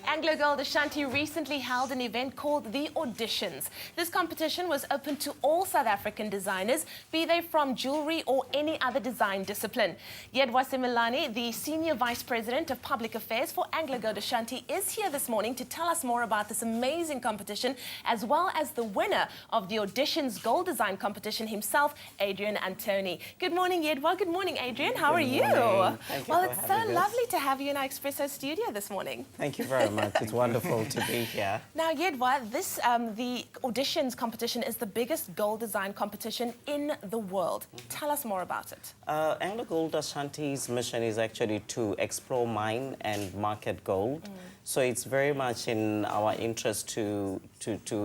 AngloGold Ashanti recently held an event called the Auditions. This competition was open to all South African designers, be they from jewellery or any other design discipline. Yedwa Similani, the Senior Vice President of Public Affairs for AngloGold Ashanti, is here this morning to tell us more about this amazing competition, as well as the winner of the Auditions Gold Design Competition himself, Adrian Antoni. Good morning, Yedwa. Good morning, Adrian. How are you? Thank you. Well, it's so lovely to have you in our Espresso studio this morning. Thank you very much. It's wonderful to be here. Now, Yedwa, the Auditions competition is the biggest gold design competition in the world. Tell us more about it. AngloGold Ashanti's mission is actually to explore, mine and market gold. So it's very much in our interest to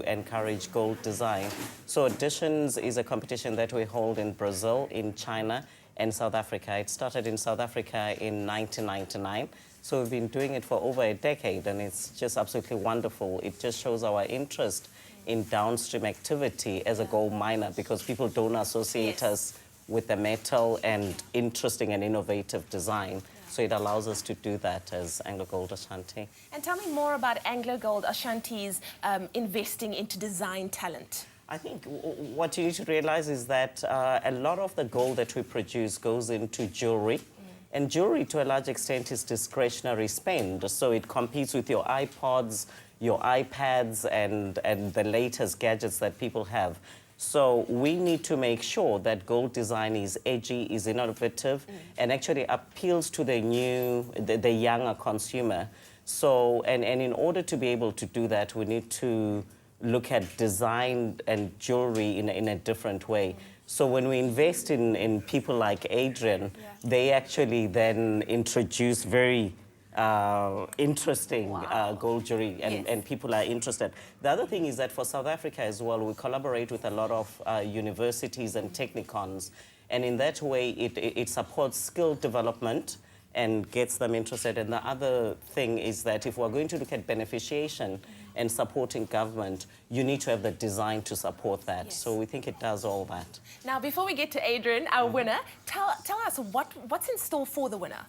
encourage gold design. So Auditions is a competition that we hold in Brazil, in China, and South Africa. It started in South Africa in 1999. So we've been doing it for over a decade, and it's just absolutely wonderful. It just shows our interest in downstream activity as a gold miner, because people don't associate us with the metal and interesting and innovative design. So it allows us to do that as AngloGold Ashanti. And tell me more about AngloGold Ashanti's investing into design talent. I think what you need to realize is that a lot of the gold that we produce goes into jewellery. And jewellery, to a large extent, is discretionary spend. So it competes with your iPods, your iPads, and the latest gadgets that people have. So we need to make sure that gold design is edgy, is innovative, and actually appeals to the younger consumer. So, and in order to be able to do that, we need to look at design and jewellery in a different way. So when we invest in people like Adrian, they actually then introduce very interesting gold jewelry, and people are interested. The other thing is that for South Africa as well, we collaborate with a lot of universities and technicons, and in that way it supports skill development and gets them interested. And the other thing is that if we're going to look at beneficiation and supporting government, you need to have the design to support that. So we think it does all that. Now, before we get to Adrian, our winner, tell us what's in store for the winner.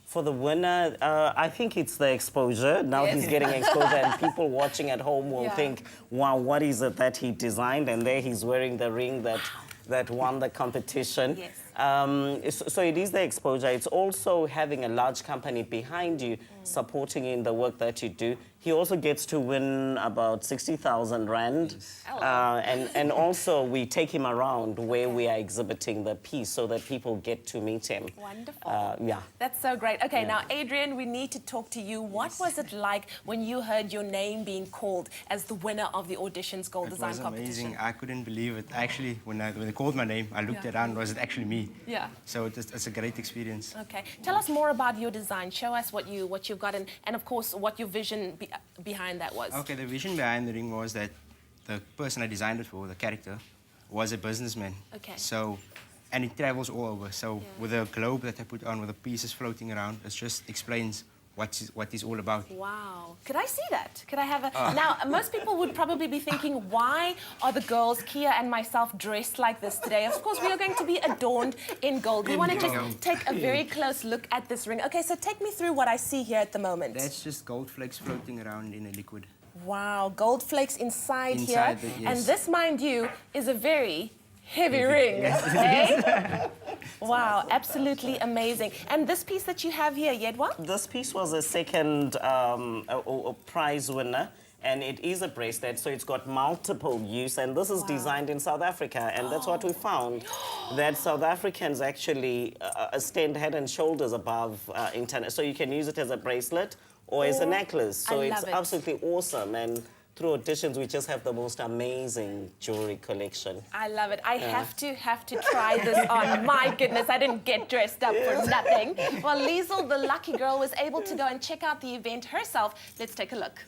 For the winner, I think it's the exposure. Now he's getting exposure, and people watching at home will think, wow, what is it that he designed? And there he's wearing the ring that won the competition. So it is the exposure. It's also having a large company behind you supporting you in the work that you do. He also gets to win about 60,000 Rand. And also we take him around where we are exhibiting the piece so that people get to meet him. Wonderful. That's so great. Okay, now, Adrian, we need to talk to you. What was it like when you heard your name being called as the winner of the Auditions Gold Design Competition? It was amazing. I couldn't believe it. Actually, when they called my name, I looked around, was it actually me? So it's a great experience. Okay. Tell us more about your design. Show us what you've got, and of course, what your vision behind that was. Okay, the vision behind the ring was that the person I designed it for, the character, was a businessman. Okay. So, and it travels all over. So with the globe that I put on, with the pieces floating around, it just explains what it's all about. Wow. Could I see that? Could I have a... Now, most people would probably be thinking, why are the girls, Kia and myself, dressed like this today? Of course, we are going to be adorned in gold. We want to just take a very close look at this ring. Okay, so take me through what I see here at the moment. That's just gold flakes floating around in a liquid. Wow, gold flakes inside here. And this, mind you, is a very heavy ring. Eh? Wow, absolutely amazing. And this piece that you have here, Yedwa? This piece was a second prize winner, and it is a bracelet, so it's got multiple use, and this is designed in South Africa, and that's what we found, that South Africans actually stand head and shoulders above internet. So you can use it as a bracelet or as a necklace. So it's absolutely awesome. And through Auditions, we just have the most amazing jewelry collection. I love it. I have to try this on. My goodness, I didn't get dressed up for nothing. Well, Liezel, the lucky girl, was able to go and check out the event herself. Let's take a look.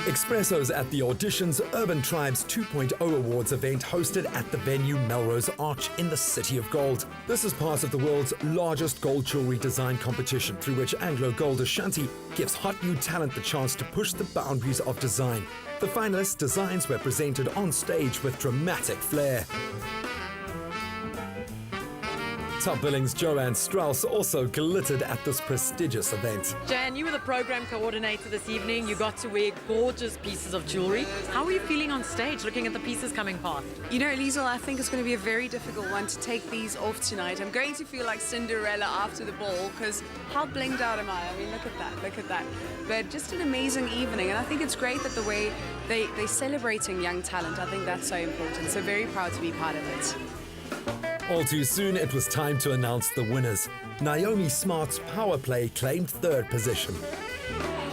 Expressos at the Auditions Urban Tribes 2.0 Awards event hosted at the venue Melrose Arch in the City of Gold. This is part of the world's largest gold jewellery design competition, through which AngloGold Ashanti gives hot new talent the chance to push the boundaries of design. The finalists' designs were presented on stage with dramatic flair. Top billings Joanne Strauss also glittered at this prestigious event. Jan, you were the program coordinator this evening. You got to wear gorgeous pieces of jewellery. How are you feeling on stage looking at the pieces coming past? You know, Liezel, I think it's going to be a very difficult one to take these off tonight. I'm going to feel like Cinderella after the ball because how blinged out am I? I mean, look at that. But just an amazing evening, and I think it's great that the way they're celebrating young talent. I think that's so important. So very proud to be part of it. All too soon, it was time to announce the winners. Naomi Smart's power play claimed third position.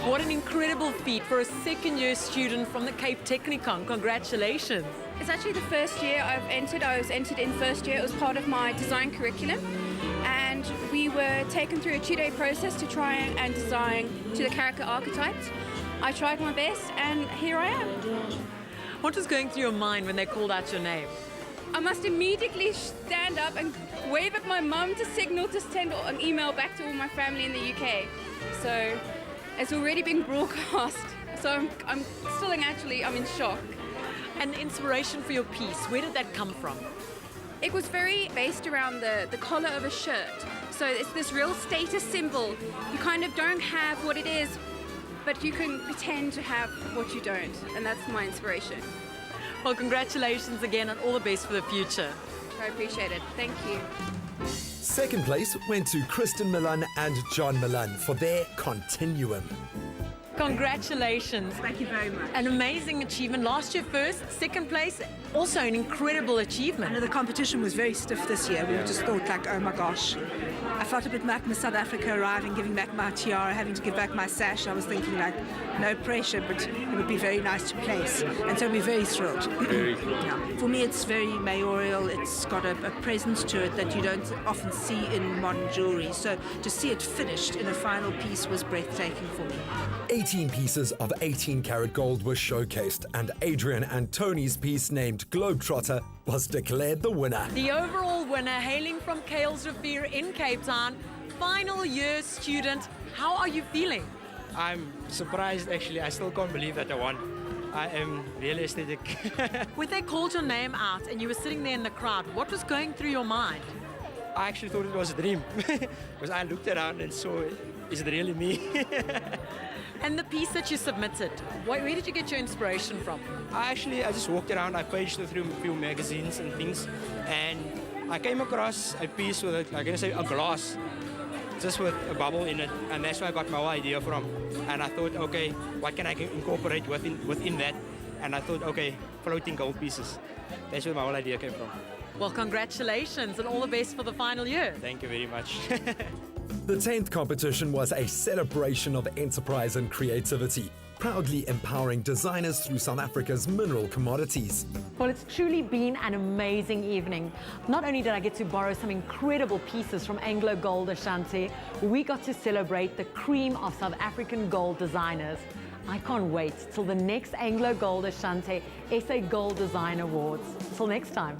What an incredible feat for a second-year student from the Cape Technicon. Congratulations. It's actually the first year I've entered. I was entered in first year. It was part of my design curriculum. And we were taken through a 2-day process to try and design to the character archetypes. I tried my best, and here I am. What was going through your mind when they called out your name? I must immediately stand up and wave at my mum to signal to send an email back to all my family in the UK. So it's already been broadcast. So I'm still I'm in shock. And the inspiration for your piece, where did that come from? It was very based around the collar of a shirt. So it's this real status symbol. You kind of don't have what it is, but you can pretend to have what you don't. And that's my inspiration. Well, congratulations again and all the best for the future. I appreciate it. Thank you. Second place went to Kristen Milan and John Milan for their Continuum. Congratulations. Thank you very much. An amazing achievement. Last year first, second place, also an incredible achievement. The competition was very stiff this year. We just thought like, oh my gosh. I felt a bit like Miss South Africa arriving, giving back my tiara, having to give back my sash. I was thinking like, no pressure, but it would be very nice to place. And so we're very thrilled. Very thrilled. Yeah. For me, it's very mayoral. It's got a presence to it that you don't often see in modern jewellery. So to see it finished in a final piece was breathtaking for me. 18 pieces of 18-karat gold were showcased, and Adrian and Tony's piece named Globetrotter was declared the winner. The overall winner, hailing from Kuilsrivier in Cape Town, final year student. How are you feeling? I'm surprised, actually. I still can't believe that I won. I am really ecstatic. When they called your name out and you were sitting there in the crowd, what was going through your mind? I actually thought it was a dream because I looked around and saw, is it really me? And the piece that you submitted, where did you get your inspiration from? I just walked around, I paged through a few magazines and things, and I came across a piece with, a glass, just with a bubble in it, and that's where I got my whole idea from. And I thought, okay, what can I incorporate within that? And I thought, okay, floating gold pieces. That's where my whole idea came from. Well, congratulations and all the best for the final year. Thank you very much. The 10th competition was a celebration of enterprise and creativity, proudly empowering designers through South Africa's mineral commodities. Well, it's truly been an amazing evening. Not only did I get to borrow some incredible pieces from AngloGold Ashanti, we got to celebrate the cream of South African gold designers. I can't wait till the next AngloGold Ashanti SA Gold Design Awards. Till next time.